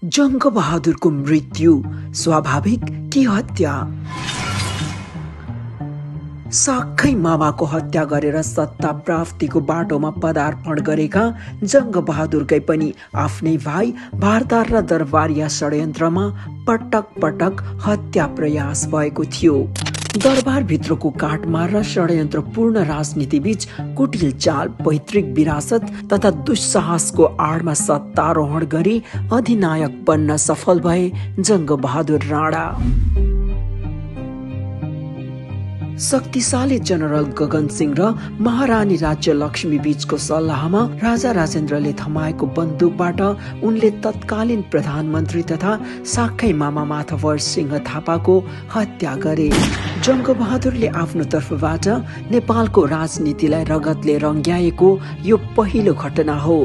जंग बहादुरको मृत्यु स्वाभाविक कि हत्या? साक्खै मामाको हत्या गरेर सत्ता प्राप्तिको बाटोमा पदार्पण गरेका जंग बहादुरकै पनि आफ्नै भाइ भारदार र दरबारिया षड्यन्त्रमा पटक पटक हत्या प्रयास भएको थियो। दरबार भित्रको काटमार र षड्यन्त्रपूर्ण राजनीति बीच कुटिल चाल, पैतृक विरासत तथा दुस्साहसको आडमा सत्तारोहण गरी अधिनायक बन्न सफल भए जंग बहादुर राणा। शक्तिशाली जनरल गगन सिंह र महारानी राज्य लक्ष्मी बीचको सल्लाहमा राजा राजेन्द्रले थमाएको बन्दुकबाट उनले तत्कालीन प्रधानमन्त्री तथा साक्खै मामा माथवर सिंह थापाको हत्या गरे। जंग बहादुरले आफ्नो तर्फबाट नेपालको राजनीतिलाई रगतले रंग्याएको यो पहिलो घटना हो।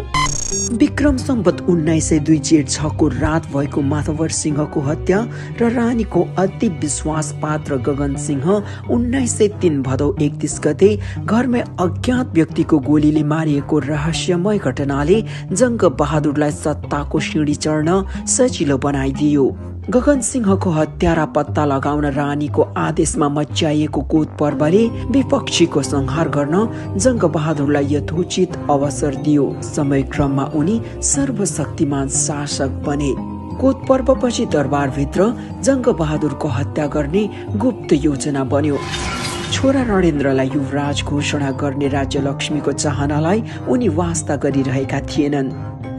विक्रम सम्वत 1902 जेठ 6 को रात भएको माथवर सिंहको हत्या र रानीको अति विश्वास पात्र गगन सिंह 1903 भदौ 31 गते घरमै अज्ञात व्यक्तिको गोलीले मारिएको रहस्यमय घटनाले जंग बहादुरलाई सत्ताको सिंढी चढ्न सजिलो बनाइदियो। गगन सिंहको हत्या र पत्ता लगाउन रानीको आदेशमा मच्याइएको कोत पर्वले विपक्षीको संहार गर्न जंग बहादुरलाई यथोचित अवसर दियो। समय क्रममा उनी सर्वशक्तिमान शासक बने। कोत पर्वपछि दरबारभित्र जंग बहादुरको हत्या गर्ने गुप्त योजना बन्यो। छोरा रणेन्द्रलाई युवराज घोषणा गर्ने राज्य लक्ष्मीको चाहनालाई उनी वास्ता गरिरहेका थिएनन्।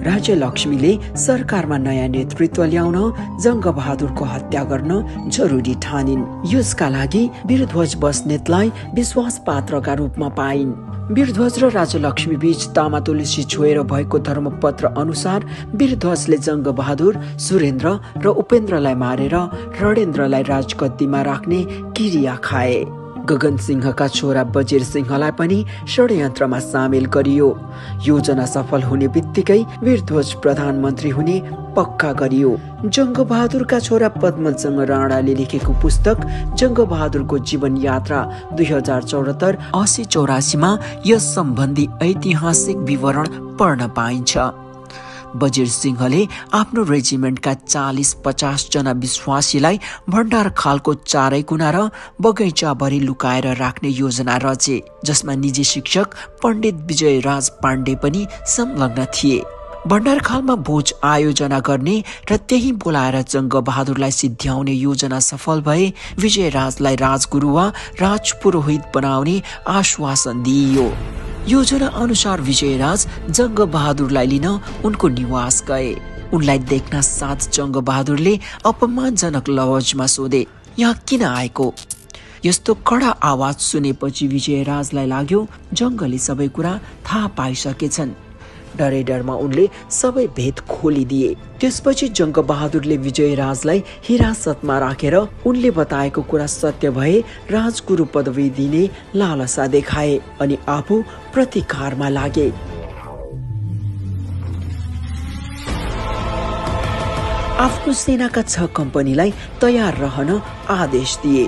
राज्य लक्ष्मीले सरकारमा नयाँ नेतृत्व ल्याउन जंग बहादुरको हत्या गर्न जरुरी ठानिन्। यसका लागि वीरध्वज बस्नेतलाई विश्वास पात्रका रूपमा पाइन्। वीरध्वज र राजा लक्ष्मी बीच तामा तुलसी छोएर भएको धर्मपत्र अनुसार वीरध्वजले जंग बहादुर, सुरेन्द्र र उपेन्द्रलाई मारेर रणेन्द्रलाई राजगद्दीमा राख्ने किरिया खाए। गगन सिंहका छोरा बजीर सिंहलाई पनि षड्यन्त्रमा सामेल गरियो। योजना सफल हुने बित्तिकै वीरध्वज प्रधानमन्त्री हुने पक्का गरियो। जंग बहादुरका छोरा पद्मजंग राणाले लेखेको पुस्तक जंग बहादुरको जीवन यात्रा 2074-80-84 मा यस सम्बन्धी ऐतिहासिक विवरण पढ्न पाइन्छ। बजीर सिंहले आफ्नो रेजिमेन्टका 40-50 जना विश्वासीलाई भण्डार खालको चारै कुना र बगैँचा भरि लुकाएर राख्ने योजना रचे, जसमा निजी शिक्षक पण्डित विजयराज पाण्डे पनि संलग्न थिए। भण्डार खालमा भोज आयोजना गर्ने र त्यही बोलाएर जंग बहादुरलाई सिद्ध्याउने योजना सफल भए विजयराजलाई राजगुरु वा राजपुरोहित बनाउने आश्वासन दिइयो। योजना अनुसार विजयराज जंग बहादुरलाई लिन उनको निवास गए। उनलाई देख्न साथ जंग बहादुरले अपमानजनक लवजमा सोधे, यहाँ किन आएको? यस्तो कडा आवाज सुनेपछि विजयराजलाई लाग्यो जंगले सबै कुरा थाहा पाइसकेछन्। डरै डरमा उनले सबै भेद खोलिदिए। त्यसपछि जंग बहादुरले विजयराजलाई हिरासतमा राखेर उनले बताएको कुरा सत्य भए राजगुरु पदवी दिने लालसा देखाए अनि आफू प्रतिकारमा लागे। आफ्नो सेनाका 6 कम्पनीलाई तयार रहन आदेश दिए।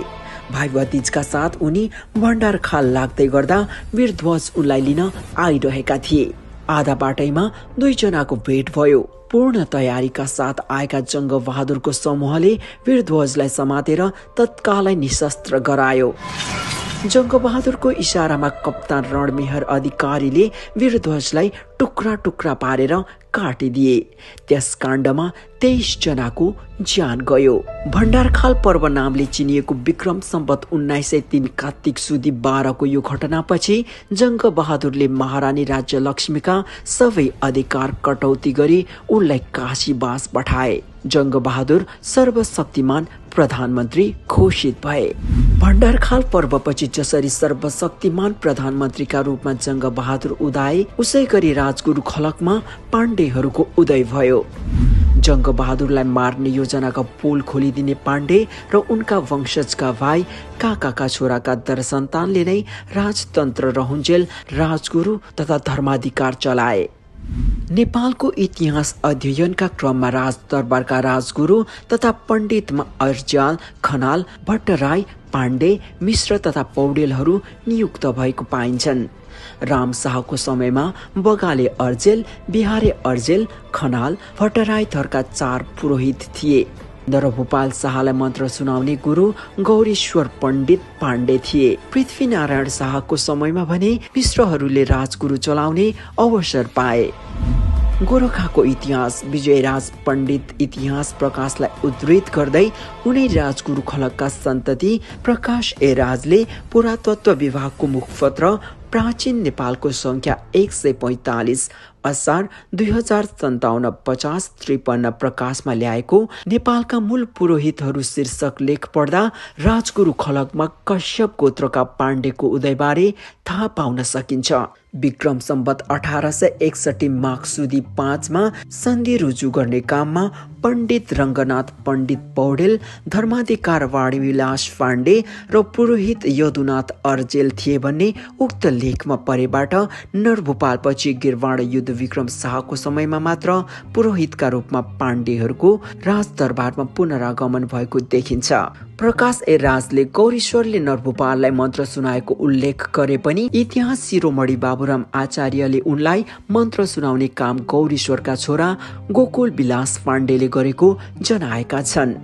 भाइ भतिजका साथ उनी भण्डार खाल लाग्दै गर्दा वीरध्वज उनलाई लिन आइरहेका थिए। आधा बाटैमा 2 जनाको भेट भयो। पूर्ण तयारीका साथ आएका जंग बहादुरको समूहले वीरध्वजलाई समातेर तत्कालै निशस्त्र गरायो। जंग बहादुरको इशारामा कप्तान रणमेहर अधिकारीले वीरध्वजलाई टुक्रा टुक्रा पारेर काटिदिए। त्यस काण्डमा 23 जनाको ज्यान गयो। भण्डारखाल पर्व नामले चिनिएको विक्रम सम्वत 1903 कार्तिक सुदी 12 को यो घटनापछि जंग बहादुरले महारानी राज्य लक्ष्मीका सबै अधिकार कटौती गरी उनलाई काशीवास पठाए। जंग बहादुर सर्वशक्तिमान प्रधानमन्त्री घोषित भए। भण्डारखाल पर्वपछि जसरी सर्वशक्तिमान प्रधानमन्त्रीका रूपमा जंग बहादुर उदाए, उसै गरी राजगुरु खलकमा पाण्डेहरूको उदय भयो। जंग बहादुरलाई मार्ने योजनाका पोल खोलिदिने पाण्डे र उनका वंशजका भाइ काकाका छोराका दरसन्तानले नै राजतन्त्र रहन्जेल राजगुरु तथा धर्माधिकार चलाए। नेपालको इतिहास अध्ययनका क्रममा राजदरबारका राजगुरु तथा पण्डितमा अर्जाल, खनाल, भट्टराई, पाण्डे, मिश्र तथा पौडेलहरू नियुक्त भएको पाइन्छन्। राम शाहको समयमा बगाले अर्जेल, बिहारे अर्जेल, खनाल, भट्टराई थरका 4 पुरोहित थिए। नरभूपाल शाहलाई मन्त्र सुनाउने गुरु गौरीश्वर पण्डित पाण्डे थिए। पृथ्वीनारायण शाहको समयमा भने मिश्रहरूले राजगुरु चलाउने अवसर पाए। गोरखाको इतिहास विजयराज पण्डित इतिहास प्रकाशलाई उद्धृत गर्दै उनै राजगुरु खलकका सन्तति प्रकाश ए राजले पुरातत्व विभागको मुखपत्र प्राचीन नेपालको संख्या 145 असार 2057 5053 प्रकाशमा ल्याएको नेपालका मूल पुरोहितहरू शीर्षक लेख पढ्दा राजगुरु खलकमा कश्यप गोत्रका पाण्डेको उदयबारे थाहा पाउन सकिन्छ। विक्रम सम्वत 1861 माघ सुदी 5 मा सन्धि रुजु गर्ने काममा पण्डित रङ्गनाथ पण्डित पौडेल, धर्माधिकार वाणीविलास पाण्डे र पुरोहित यदुनाथ अर्जेल थिए भन्ने उक्त लेखमा परेबाट नरभूपालपछि गिरवाण युद्ध विक्रम शाहको समयमा मात्र पुरोहितका रूपमा पाण्डेहरूको राजदरबारमा पुनरागमन भएको देखिन्छ। प्रकाश ए राजले गौरीश्वरले नरभूपाललाई मन्त्र सुनाएको उल्लेख गरे पनि इतिहास शिरोमणि बाबुराम आचार्यले उनलाई मन्त्र सुनाउने काम गौरीश्वरका छोरा गोकुल विलास पाण्डेले गरेको जनाएका छन्।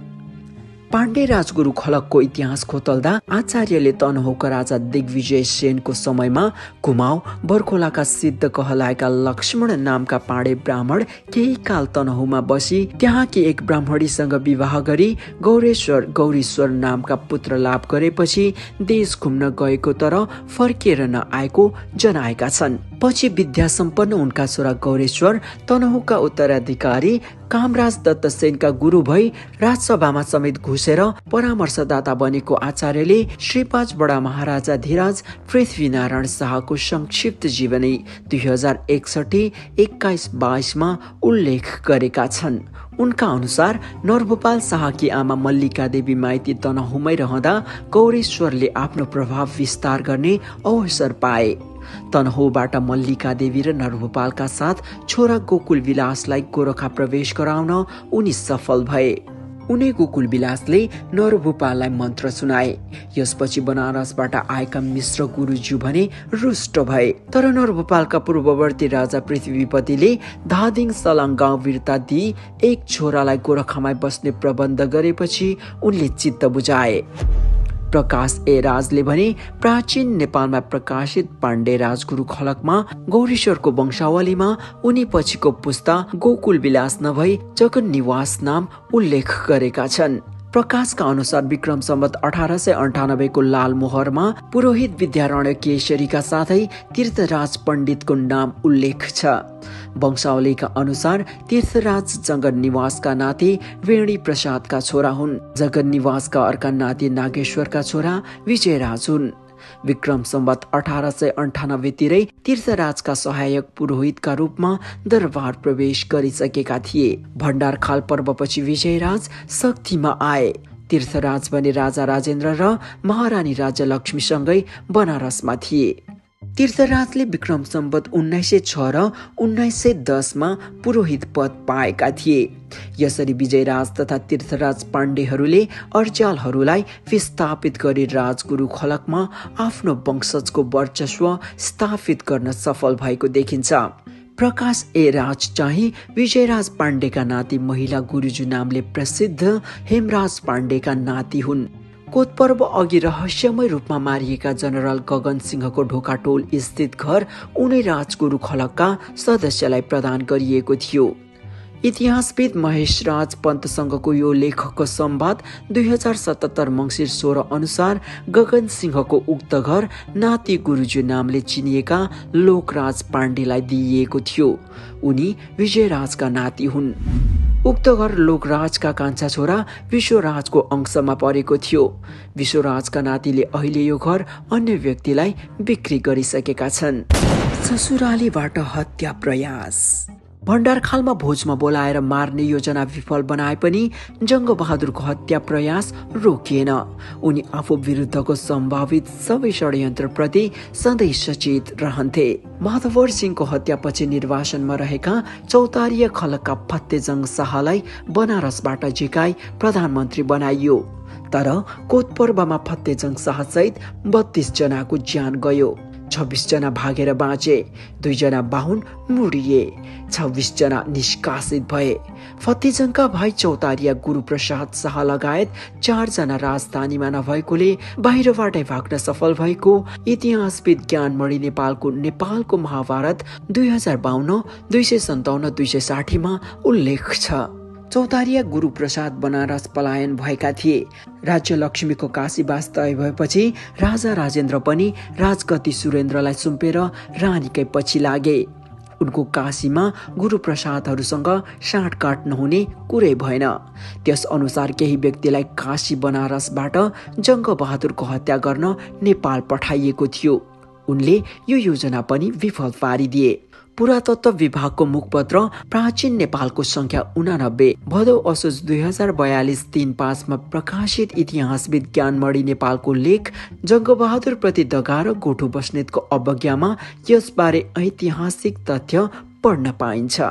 पाण्डे राजगुरु खलकको इतिहास खोतल्दा आचार्यले तनहुका राजा दिग्विजय सेनको समयमा कुमाउ बर्खोलाका सिद्ध कहलाएका लक्ष्मण नामका पाण्डे ब्राह्मण केही काल तनहुमा बसी त्यहाँकी एक ब्राह्मणीसँग विवाह गरी गौरीश्वर नामका पुत्र लाभ गरेपछि देश घुम्न गएको तर फर्किएर नआएको जनाएका छन्। पछि विद्या सम्पन्न उनका छोरा गौरेश्वर तनहुका उत्तराधिकारी कामराज दत्त सेनका गुरु भई राजसभामा समेत घुसेर परामर्शदाता बनेको आचार्यले श्रीपाँच बडा महाराजा धिराज पृथ्वीनारायण शाहको संक्षिप्त जीवनी 2061-21-22 मा उल्लेख गरेका छन्। उनका अनुसार नरभूपाल शाहकी आमा मल्लिका देवी माइती तनहुमै रहँदा गौरेश्वरले आफ्नो प्रभाव विस्तार गर्ने अवसर पाए। तनहुबाट मल्लिका देवी र नरभूपालका साथ छोरा गोकुल विलासलाई गोरखा प्रवेश गराउन उनी सफल भए। उनी गोकुल विलासले नरभूपाललाई मन्त्र सुनाए। यसपछि बनारसबाट आएका मिश्र गुरुज्यू भने रुष्ट भए। तर नरभूपालका पूर्ववर्ती राजा पृथ्वीपतिले धादिङ सलाङ गाउँ वीरता दिई एक छोरालाई गोरखामा बस्ने प्रबन्ध गरेपछि उनले चित्त बुझाए। प्रकाश ए राजले भने प्राचीन नेपालमा प्रकाशित पाण्डे राजगुरु खलकमा गौरीश्वरको वंशावलीमा उनी पछिको पुस्ता गोकुल विलास नभई जगन्निवास नाम उल्लेख गरेका छन्। प्रकाशका अनुसार विक्रम सम्वत 1898 को लालमोहरमा पुरोहित विद्यारण्य केशरीका साथै तीर्थराज पण्डितको नाम उल्लेख छ। वंशावलीका अनुसार तीर्थराज जगन्निवासका नाति वेणी प्रसादका छोरा हुन्। जगन्निवासका अर्का नाति नागेश्वरका छोरा विजयराज हुन्। विक्रम सम्वत 1898 तिरै तीर्थराजका सहायक पुरोहितका रूपमा दरबार प्रवेश गरिसकेका थिए। भण्डारखाल पर्वपछि विजयराज शक्तिमा आए। तीर्थराज भने राजा राजेन्द्र र महारानी राज्यलक्ष्मीसँगै बनारसमा थिए। तीर्थराजले विक्रम सम्वत 1906 र 1910 मा पुरोहित पद पाएका थिए। यसरी विजयराज तथा तीर्थराज पाण्डेहरूले अर्जालहरूलाई विस्थापित गरी राजगुरु खलकमा आफ्नो वंशजको वर्चस्व स्थापित गर्न सफल भएको देखिन्छ। प्रकाश ए राज चाहिँ विजयराज पाण्डेका नाति महिला गुरुजू नामले प्रसिद्ध हेमराज पाण्डेका नाति हुन्। कोतपर्व अघि रहस्यमय रूपमा मारिएका जनरल गगन सिंहको ढोकाटोल स्थित घर उनै राजगुरु खलकका सदस्यलाई प्रदान गरिएको थियो। इतिहासविद महेशराज पन्तसँगको यो लेखको संवाद 2077 मङ्सिर 16 अनुसार गगन सिंहको उक्त घर नाति गुरुजू नामले चिनिएका लोकराज पाण्डेलाई दिइएको थियो। उनी विजयराजका नाति हुन्। उक्त घर लोकराजका कान्छा छोरा विश्वराजको अंशमा परेको थियो। विश्वराजका नातिले अहिले यो घर अन्य व्यक्तिलाई बिक्री गरिसकेका छन्। ससुरालीबाट हत्या प्रयास। भण्डारखालमा भोजमा बोलाएर मार्ने योजना विफल बनाए पनि जङ्गबहादुरको हत्या प्रयास रोकिएन। उनी आफू विरुद्धको सम्भावित सबै षड्यन्त्रप्रति सधैँ सचेत रहन्थे। माधवर सिंहको हत्यापछि निर्वासनमा रहेका चौतारीय खलकका फतेजङ शाहलाई बनारसबाट झिकाई प्रधानमन्त्री बनाइयो। तर कोतपर्वमा फतेजङ शाह सहित 32 जनाको ज्यान गयो। 26 जना भागेर बाँचे, 2 जना बाहुन मुडिए, 26 जना निष्कासित भए। फतेजङका भाइ चौतारिया गुरुप्रसाद शाह लगायत 4 जना राजधानीमा नभएकोले बाहिरबाटै भाग्न सफल भएको इतिहासविद ज्ञानमणि नेपालको महाभारत 2052, 257, 260 मा उल्लेख छ। चौतारिया गुरुप्रसाद बनारस पलायन भएका थिए। राज्य लक्ष्मीको काशीवास तय भएपछि राजा राजेन्द्र पनि राजगति सुरेन्द्रलाई सुम्पेर रानीकै पछि लागे। उनको काशीमा गुरुप्रसादहरूसँग साँठगाँठ नहुने कुरै भएन। त्यस अनुसार केही व्यक्तिलाई काशी बनारसबाट जङ्गबहादुरको हत्या गर्न नेपाल पठाइएको थियो। उनले यो योजना पनि विफल पारिदिए। पुरातत्व विभागको मुखपत्र प्राचीन नेपालको संख्या 89 भदौ असोज 2042 3/5 मा प्रकाशित इतिहासविद ज्ञानमणि नेपालको लेख जङ्गबहादुर प्रति दगा र गोठु बस्नेतको अवज्ञामा यसबारे ऐतिहासिक तथ्य पढ्न पाइन्छ।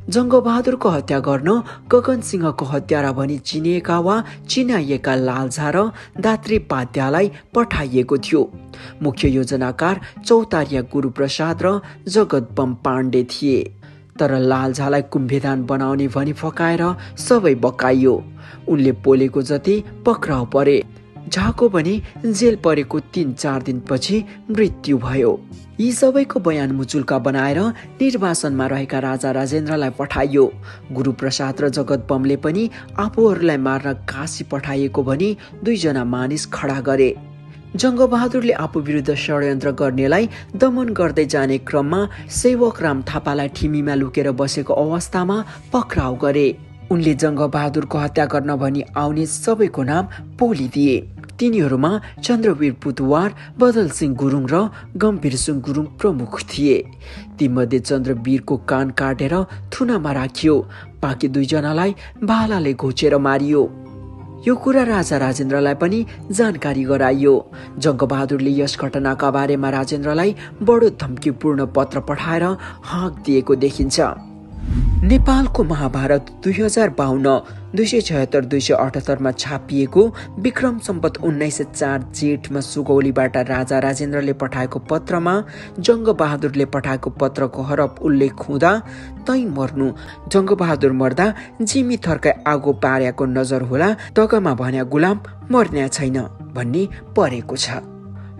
जङ्गबहादुरको हत्या गर्न गगन सिंहको हत्यारा भनी चिनिएका वा चिनाइएका लालझा र दात्री पाद्यालाई पठाइएको थियो। मुख्य योजनाकार चौतारिया गुरुप्रसाद र जगतबम पाण्डे थिए। तर लालझालाई कुम्भेदान बनाउने भनी फकाएर सबै बकाइयो। उनले पोलेको जति पक्राउ परे। झाको भने जेल परेको 3-4 दिनपछि मृत्यु भयो। यी सबैको बयान मुचुल्का बनाएर निर्वासनमा रहेका राजा राजेन्द्रलाई पठाइयो। गुरुप्रसाद र जगतबमले पनि आफूहरूलाई मार्न काशी पठाइएको भनी 2 जना मानिस खडा गरे। जङ्गबहादुरले आफू विरुद्ध षड्यन्त्र गर्नेलाई दमन गर्दै जाने क्रममा सेवक राम थापालाई ठिमीमा लुकेर बसेको अवस्थामा पक्राउ गरे। उनले जङ्गबहादुरको हत्या गर्न भनी आउने सबैको नाम पोलिदिए। तिनीहरूमा चन्द्रवीर पुतुवार, बदल सिंह गुरुङ र गम्भीर सिंह गुरुङ प्रमुख थिए। तीमध्ये चन्द्रवीरको कान काटेर थुनामा राखियो। बाँकी 2 जनालाई भालाले घोचेर मारियो। यो कुरा राजा राजेन्द्रलाई पनि जानकारी गराइयो। जङ्गबहादुरले यस घटनाका बारेमा राजेन्द्रलाई बडो धम्कीपूर्ण पत्र पठाएर हाँक दिएको देखिन्छ। नेपालको महाभारत 2052, 276, 278 मा छापिएको विक्रम सम्वत 1904 जेठमा सुगौलीबाट राजा राजेन्द्रले पठाएको पत्रमा जङ्गबहादुरले पठाएको पत्रको हरफ उल्लेख हुँदा तै मर्नु, जङ्गबहादुर मर्दा जिमी थर्कै आगो पार्याको नजर होला, तगमा भन्या गुलाम मर्न्या छैन भन्ने परेको छ।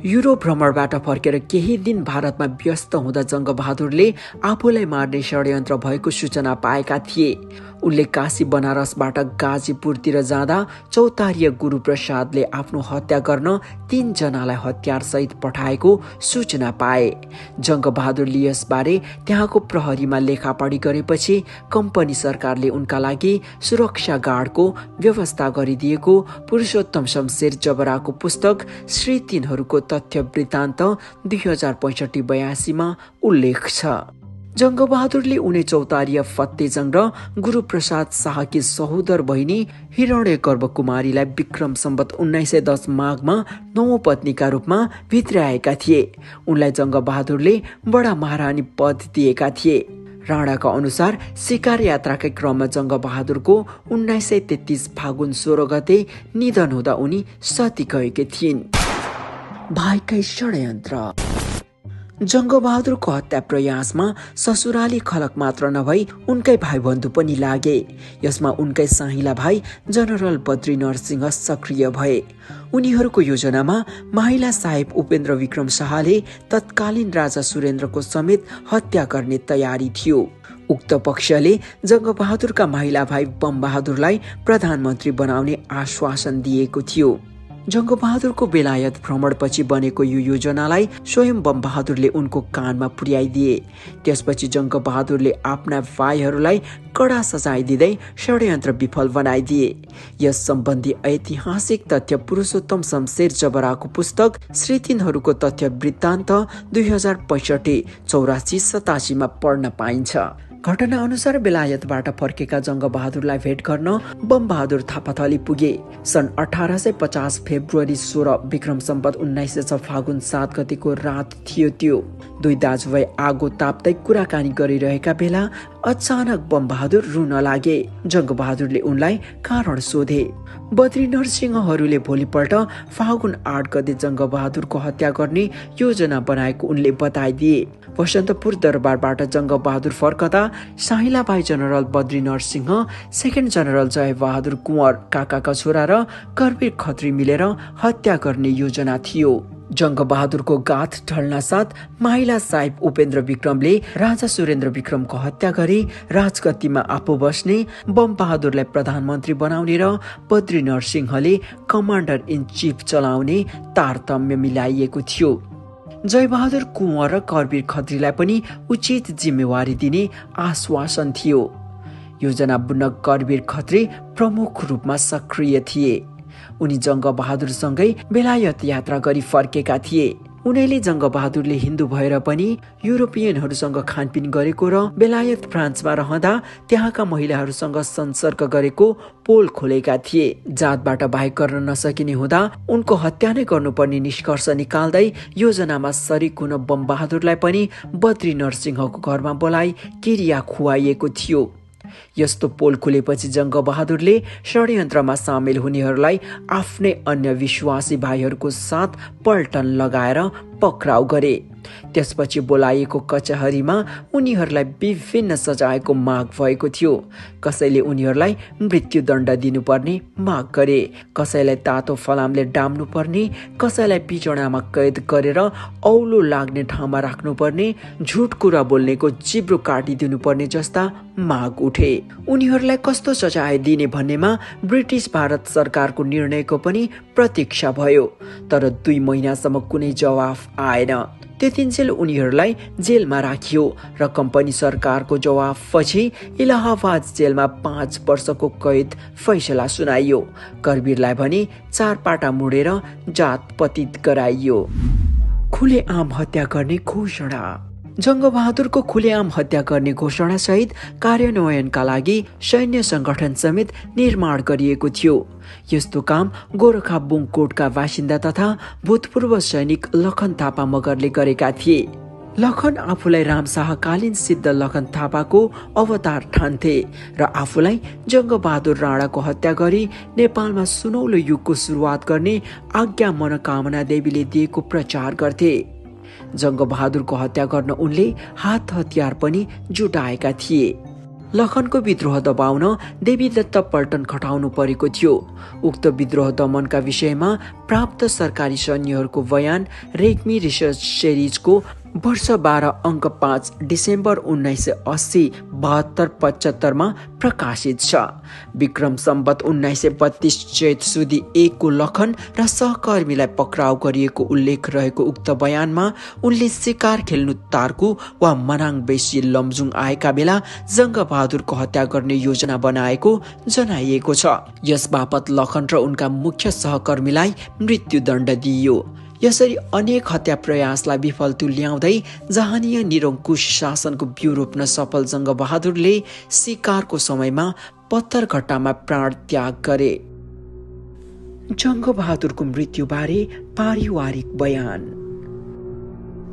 युरोप भ्रमणबाट फर्केर केही दिन भारतमा व्यस्त हुँदा जङ्गबहादुरले आफूलाई मार्ने षड्यन्त्र भएको सूचना पाएका थिए। उनले काशी बनारसबाट गाजीपुरतिर जाँदा चौतारिया गुरुप्रसादले आफ्नो हत्या गर्न 3 जनालाई हतियार सहित पठाएको सूचना पाए। जङ्गबहादुरले यसबारे त्यहाँको प्रहरीमा लेखापढी गरेपछि कम्पनी सरकारले उनका लागि सुरक्षा गार्डको व्यवस्था गरिदिएको पुरुषोत्तम शमशेर जबराको पुस्तक श्री 3हरूको तथ्य वृत्तान्त 2065-82 मा उल्लेख छ। जङ्गबहादुरले उनी चौतारिया फतेजङ र गुरुप्रसाद शाहकी सहोदर बहिनी हिरण्यगर्भ कुमारीलाई विक्रम सम्वत 1910 माघमा 9औं पत्नीका रूपमा भित्र्याएका थिए। उनलाई जङ्गबहादुरले बडा महारानी पद दिएका थिए। राणाका अनुसार शिकार यात्राकै क्रममा जङ्गबहादुरको 1933 फागुन 16 गते निधन हुँदा उनी सती गएकी थिइन्। भाइकै षड्यन्त्र। जङ्गबहादुरको हत्या प्रयासमा ससुराली खलक मात्र नभई उनकै भाइबन्धु पनि लागे। यसमा उनकै साहिला भाइ जनरल बद्री नरसिंह सक्रिय भए। उनीहरूको योजनामा माहिला साहेब उपेन्द्र विक्रम शाहले तत्कालीन राजा सुरेन्द्रको समेत हत्या गर्ने तयारी थियो। उक्त पक्षले जङ्गबहादुरका महिला भाइ बमबहादुरलाई प्रधानमन्त्री बनाउने आश्वासन दिएको थियो। जङ्गबहादुरको बेलायत भ्रमणपछि बनेको यो योजनालाई स्वयं बमबहादुरले उनको कानमा पुर्याइदिए। त्यसपछि जङ्गबहादुरले आफ्ना भाइहरूलाई कडा सजाय दिँदै षड्यन्त्र विफल बनाइदिए। यस सम्बन्धी ऐतिहासिक तथ्य पुरुषोत्तम शमशेर जबराको पुस्तक श्री 3हरूको तथ्य वृत्तान्त 2065-84-87 मा पढ्न पाइन्छ। घटना अनुसार बेलायतबाट फर्केका जङ्गबहादुरलाई भेट गर्न बमबहादुर थापाथली पुगे। सन् 1850 फेब्रुअरी 16 विक्रम सम्वत 1906 फागुन 7 गतिको रात थियो त्यो। 2 दाजुभाइ आगो ताप्दै कुराकानी गरिरहेका बेला अचानक बमबहादुर रुन लागे। जङ्गबहादुरले उनलाई कारण सोधे। बद्री नरसिंहहरूले भोलिपल्ट फागुन 8 गते जङ्गबहादुरको हत्या गर्ने योजना बनाएको उनले बताइदिए। वसन्तपुर दरबारबाट जङ्गबहादुर फर्कदा साहिलाबाई general Badri Narsingh, second general Jay Bahadur Kunwar काकाका छोरा र करवीर खत्री मिलेर हत्या गर्ने योजना थियो। जङ्गबहादुरको गाथ ढल्न साथ माइला साहिब उपेन्द्र विक्रमले राजा सुरेन्द्र विक्रमको हत्या गरी राजगद्दीमा आफू बस्ने, बमबहादुरलाई प्रधानमन्त्री बनाउने र बद्री नरसिंहले कमान्डर इन चिफ चलाउने तारतम्य मिलाइएको थियो। जयबहादुर कुँवर र करवीर खत्रीलाई पनि उचित जिम्मेवारी दिने आश्वासन थियो। योजना बुन्न करवीर खत्री प्रमुख रूपमा सक्रिय थिए। उनी जङ्गबहादुरसँगै बेलायत यात्रा गरी फर्केका थिए। उनैले जङ्गबहादुरले हिन्दू भएर पनि युरोपियनहरूसँग खानपिन गरेको र बेलायत फ्रान्समा रहँदा त्यहाँका महिलाहरूसँग संसर्ग गरेको पोल खोलेका थिए। जातबाट बाहेक गर्न नसकिने हुँदा उनको हत्या नै गर्नुपर्ने निष्कर्ष निकाल्दै योजनामा सरिक हुन बमबहादुरलाई पनि बद्री नरसिंहको घरमा बोलाई किरिया खुवाइएको थियो। यस्तो पोल खुलेपछि जङ्गबहादुरले षड्यन्त्रमा सामेल हुनेहरूलाई आफ्नै अन्य विश्वासी भाइहरूको साथ पल्टन लगाएर पक्राउ गरे। त्यसपछि बोलाइएको कचहरीमा उनीहरूलाई विभिन्न सजायको माग भएको थियो। कसैले उनीहरूलाई मृत्युदण्ड दिनुपर्ने माग गरे, कसैलाई तातो फलामले डाम्नु पर्ने, कसैलाई पिचौडामा कैद गरेर औलो लाग्ने ठाउँमा राख्नुपर्ने, झुट कुरा बोल्नेको जिब्रो काटिदिनु पर्ने जस्ता माग उठे। उनीहरूलाई कस्तो सजाय दिने भन्नेमा ब्रिटिस भारत सरकारको निर्णयको पनि प्रतीक्षा भयो, तर 2 महिनासम्म कुनै जवाफ आएन। त्यतिन्जेल उनीहरूलाई जेलमा राखियो र कम्पनी सरकारको जवाफपछि इलाहाबाद जेलमा 5 वर्षको कैद फैसला सुनाइयो। करवीरलाई भने 4 पाटा मुडेर जात पतित गराइयो। खुलेआम हत्या गर्ने घोषणा। जङ्गबहादुरको खुलेआम हत्या गर्ने घोषणा सहित कार्यान्वयनका लागि सैन्य संगठन समेत निर्माण गरिएको थियो। यस्तो काम गोरखा बुङकोटका बासिन्दा तथा भूतपूर्व सैनिक लखन थापा मगरले गरेका थिए। लखन आफूलाई रामशाहकालीन सिद्ध लखन थापाको अवतार ठान्थे र आफूलाई जङ्गबहादुर राणाको हत्या गरी नेपालमा सुनौलो युगको सुरुवात गर्ने आज्ञा मनोकामना देवीले दिएको प्रचार गर्थे। जङ्गबहादुरको हत्या गर्न उनले हात हतियार पनि जुटाएका थिए। लखनको विद्रोह दबाउन देवीदत्त पल्टन खटाउनु परेको थियो। उक्त विद्रोह दमनका विषयमा प्राप्त सरकारी सैन्यहरूको बयान रेग्मी रिसर्च सिरिजको वर्ष 12 अङ्क 5 डिसेम्बर 1980 72-75 मा प्रकाशित छ। विक्रम सम्वत 1932 चैत सुदी 1 को लखन र सहकर्मीलाई पक्राउ गरिएको उल्लेख रहेको उक्त बयानमा उनले शिकार खेल्नु तार्कु वा मनाङ बेसी लमजुङ आएका बेला जङ्गबहादुरको हत्या गर्ने योजना बनाएको जनाइएको छ। यस बापत लखन र उनका मुख्य सहकर्मीलाई मृत्युदण्ड दिइयो। यसरी अनेक हत्या प्रयासलाई विफल तुल्याउँदै जहानीय निरङ्कुश शासनको बिउ रोप्न सफल जङ्गबहादुरले शिकारको समयमा पत्थरघट्टामा प्राण त्याग गरे। जङ्गबहादुरको मृत्युबारे पारिवारिक बयान।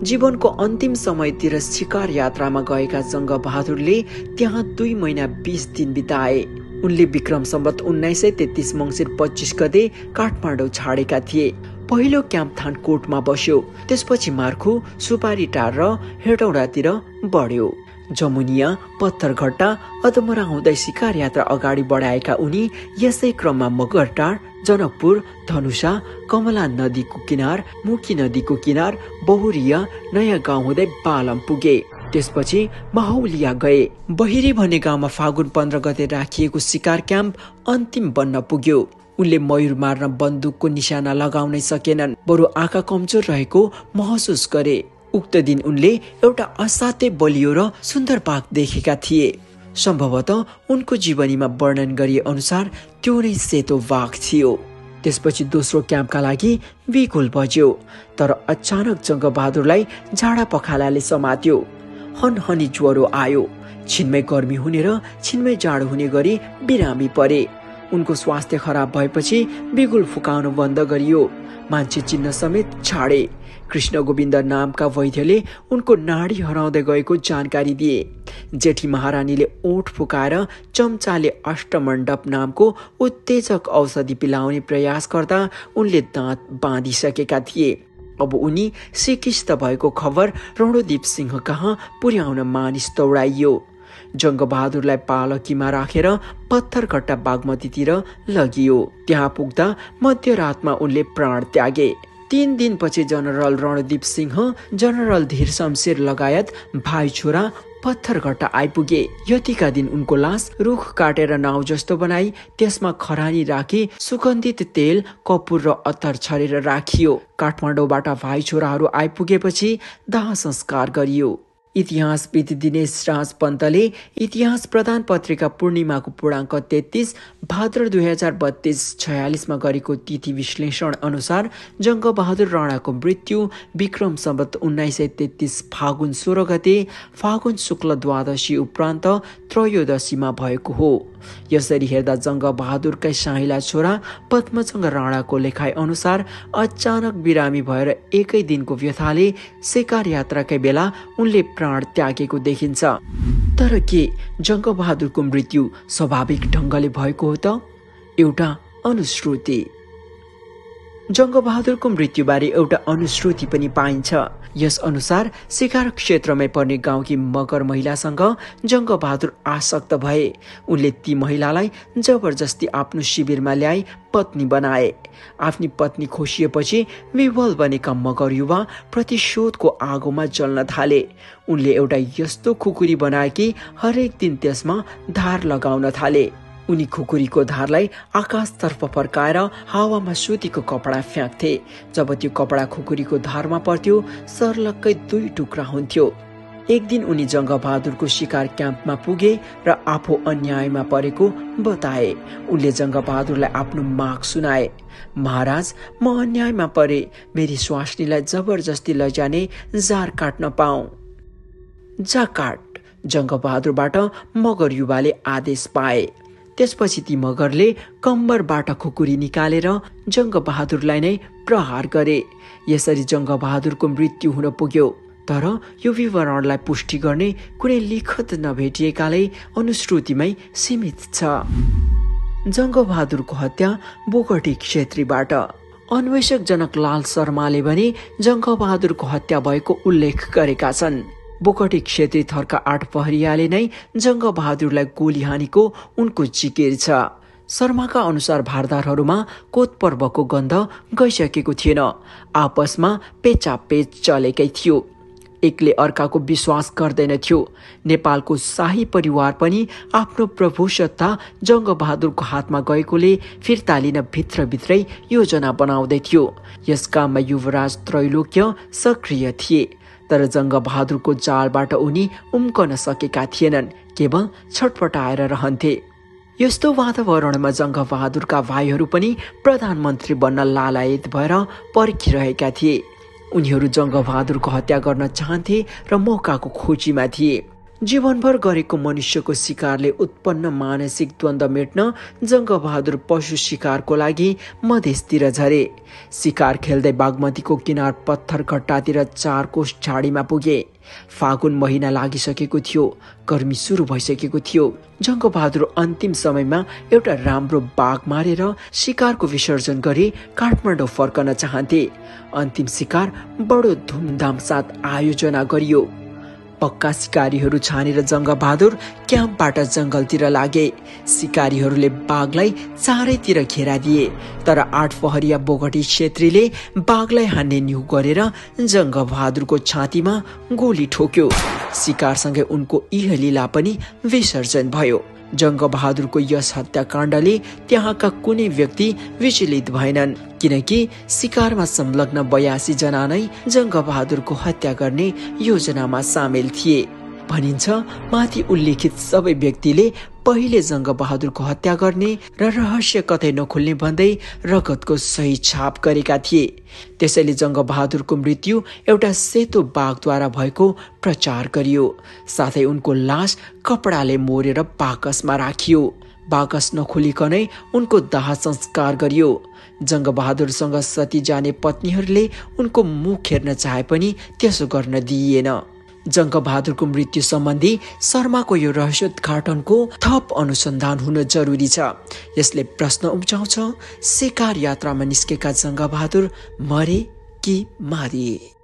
जीवनको अन्तिम समयतिर शिकार यात्रामा गएका जङ्गबहादुरले त्यहाँ 2 महिना 20 दिन बिताए। उनले विक्रम सम्वत 1933 मङ्सिर 25 गते काठमाडौँ छाडेका थिए। पहिलो क्याम्प थानकोटमा बस्यो। त्यसपछि मार्खु, सुपारीटार र हेटौडातिर बढ्यो। जमुनिया, पत्थरघट्टा, अदमरा हुँदै शिकार यात्रा अगाडि बढाएका उनी यसै क्रममा मगरटार, जनकपुर, धनुषा, कमला नदीको किनार, मुखी नदीको किनार, बहुरिया, नयाँ गाउँ हुँदै बालम पुगे। त्यसपछि माहौलिया गए। बहिरी भन्ने गाउँमा फागुन 15 गते राखिएको शिकार क्याम्प अन्तिम बन्न पुग्यो। उनले मयूर मार्न बन्दुकको निशाना लगाउनै सकेनन्, बरु आँखा कमजोर रहेको महसुस गरे। उक्त दिन उनले एउटा असाध्यै बलियो र सुन्दर बाघ देखेका थिए। सम्भवतः उनको जीवनीमा वर्णन गरिए अनुसार त्यो नै सेतो बाघ थियो। त्यसपछि दोस्रो क्याम्पका लागि बिगुल बज्यो, तर अचानक जङ्गबहादुरलाई झाडा पखालाले समात्यो। हनहनी ज्वरो आयो। छिनमै गर्मी हुने र छिनमै जाडो हुने गरी बिरामी परे। उनको स्वास्थ्य खराब भएपछि बिगुल फुकाउन बन्द गरियो। मान्छे चिन्न समेत छाडे। कृष्ण गोविन्द नामका वैद्यले उनको नाडी हराउँदै गएको जानकारी दिए। जेठी महारानीले ओठ फुकाएर चम्चाले अष्टमण्डप नामको उत्तेजक औषधि पिलाउने प्रयास गर्दा उनले दाँत बाँधिसकेका थिए। अब उनी सिकिस्त भएको खबर रणदीप सिंह कहाँ पुर्याउन मानिस दौडाइयो। जङ्गबहादुरलाई पालकीमा राखेर पत्थरघट्टा बागमतीतिर लगियो। त्यहाँ पुग्दा मध्यरातमा उनले प्राण त्यागे। 3 दिनपछि जनरल रणदीप सिंह, जनरल धीर शमशेर लगायत भाइ छोरा पत्थरघट्टा आइपुगे। यतिका दिन उनको लास रुख काटेर नाउ जस्तो बनाई त्यसमा खरानी राखी सुगन्धित तेल, कपुर र अत्तर छरेर राखियो। काठमाडौँबाट भाइ छोराहरू आइपुगेपछि दाह संस्कार गरियो। इतिहासविद दिनेश राज पन्तले इतिहास प्रधान पत्रिका पूर्णिमाको पूर्णाङ्क 33 भाद्र 2032-46 मा गरेको तिथि विश्लेषण अनुसार जङ्गबहादुर राणाको मृत्यु विक्रम सम्वत 1933 फागुन 16 गते फागुन शुक्ल द्वादशी उपरान्त त्रयोदशीमा भएको हो। यसरी हेर्दा जङ्गबहादुरकै साइला छोरा पद्मजङ्ग राणाको लेखाइ अनुसार अचानक बिरामी भएर एकै दिनको व्यथाले शिकार यात्राकै बेला उनले प्राण त्यागेको देखिन्छ। तर के जङ्गबहादुरको मृत्यु स्वाभाविक ढङ्गले भएको हो त? एउटा अनुश्रुति। जङ्गबहादुरको मृत्युबारे एउटा अनुश्रुति पनि पाइन्छ। यस अनुसार शिकार क्षेत्रमै पर्ने गाउँकी मगर महिलासँग जङ्गबहादुर आसक्त भए। उनले ती महिलालाई जबरजस्ती आफ्नो शिविरमा ल्याई पत्नी बनाए। आफ्नी पत्नी खोसिएपछि विवल बनेका मगर युवा प्रतिशोधको आगोमा जल्न थाले। उनले एउटा यस्तो खुकुरी बनाए कि हरेक दिन त्यसमा धार लगाउन थाले। उनी खुकुरीको धारलाई आकाशतर्फ फर्काएर हावामा सुतीको कपडा फ्याँक्थे। जब त्यो कपडा खुकुरीको धारमा पर्थ्यो सर्लक्कै 2 टुक्रा हुन्थ्यो। एक दिन उनी जङ्गबहादुरको शिकार क्याम्पमा पुगे र आफू अन्यायमा परेको बताए। उनले जङ्गबहादुरलाई आफ्नो माग सुनाए। महाराज, म अन्यायमा परे, मेरी स्वास्नीलाई जबरजस्ती लैजाने जार काट्न पाऊ। जा काट, जङ्गबहादुरबाट मगर युवाले आदेश पाए। त्यसपछि ती मगरले कम्बरबाट खुकुरी निकालेर जङ्गबहादुरलाई नै प्रहार गरे। यसरी जङ्गबहादुरको मृत्यु हुन पुग्यो। तर यो विवरणलाई पुष्टि गर्ने कुनै लिखत नभेटिएकाले अनुश्रुतिमै सीमित छ। जङ्गबहादुरको हत्या बोगटी क्षेत्रीबाट। अन्वेषक जनक लाल शर्माले भने जङ्गबहादुरको हत्या भएको उल्लेख गरेका छन्। बोगटी क्षेत्री थरका 8 पहरियाले नै जङ्गबहादुरलाई गोली हानेको उनको जिकिर छ। शर्माका अनुसार भारदारहरूमा कोत पर्वको गन्ध गइसकेको थिएन। आपसमा पेचापेच चलेकै थियो। एकले अर्काको विश्वास गर्दैन थियो। नेपालको शाही परिवार पनि आफ्नो प्रभुसत्ता जङ्गबहादुरको हातमा गएकोले फिर्ता लिन भित्रभित्रै योजना बनाउँदै थियो। यस काममा युवराज त्रैलोक्य सक्रिय थिए। तर जङ्गबहादुरको जालबाट उनी उम्कन सकेका थिएनन्, केवल छटपटाएर रहन्थे। यस्तो वातावरणमा जङ्गबहादुरका भाइहरू पनि प्रधानमन्त्री बन्न लालायत भएर पर्खिरहेका थिए। उनीहरू जङ्गबहादुरको हत्या गर्न चाहन्थे र मौकाको खोजीमा थिए। जीवनभर गरेको मनुष्यको शिकारले उत्पन्न मानसिक द्वन्द्व मेट्न जङ्गबहादुर पशु शिकारको लागि मधेसतिर झरे। शिकार खेल्दै बागमतीको किनार पत्थरघट्टातिर 4 कोस झाडीमा पुगे। फागुन महिना लागिसकेको थियो। गर्मी सुरु भइसकेको थियो। जङ्गबहादुर अन्तिम समयमा एउटा राम्रो बाघ मारेर शिकारको विसर्जन गरी काठमाडौँ फर्कन चाहन्थे। अन्तिम शिकार बडो धुमधाम साथ आयोजना गरियो। पक्का शिकारीहरू छानेर जङ्गबहादुर क्याम्पबाट जङ्गलतिर लागे। शिकारीहरूले बाघलाई चारैतिर घेरा दिए। तर 8 पहरिया बोगटी क्षेत्रीले बाघलाई हान्ने न्यु गरेर जङ्गबहादुरको छातीमा गोली ठोक्यो। शिकारसँगै उनको इहलीला पनि विसर्जन भयो। जङ्गबहादुरको यस हत्याकाण्डले त्यहाँका कुनै व्यक्ति विचलित भएनन्, किनकि शिकारमा संलग्न 82 जना नै जङ्गबहादुरको हत्या गर्ने योजनामा सामेल थिए। भनिन्छ माथि उल्लेखित सबै व्यक्तिले पहिले जङ्गबहादुरको हत्या गर्ने र रहस्य कतै नखुल्ने भन्दै रगतको सही छाप गरेका थिए। त्यसैले जङ्गबहादुरको मृत्यु एउटा सेतो बाघद्वारा भएको प्रचार गरियो। साथै उनको लास कपडाले मोरेर बाकसमा राखियो। बाकस नखोलिकनै उनको दाह संस्कार गरियो। जङ्गबहादुरसँग सती जाने पत्नीहरूले उनको मुख हेर्न चाहे पनि त्यसो गर्न दिइएन। जङ्गबहादुरको मृत्यु सम्बन्धी शर्माको यो रहस्योद्घाटनको थप अनुसन्धान हुन जरुरी छ। यसले प्रश्न उब्जाउँछ, शिकार यात्रामा निस्केका जङ्गबहादुर मरे कि मारिए?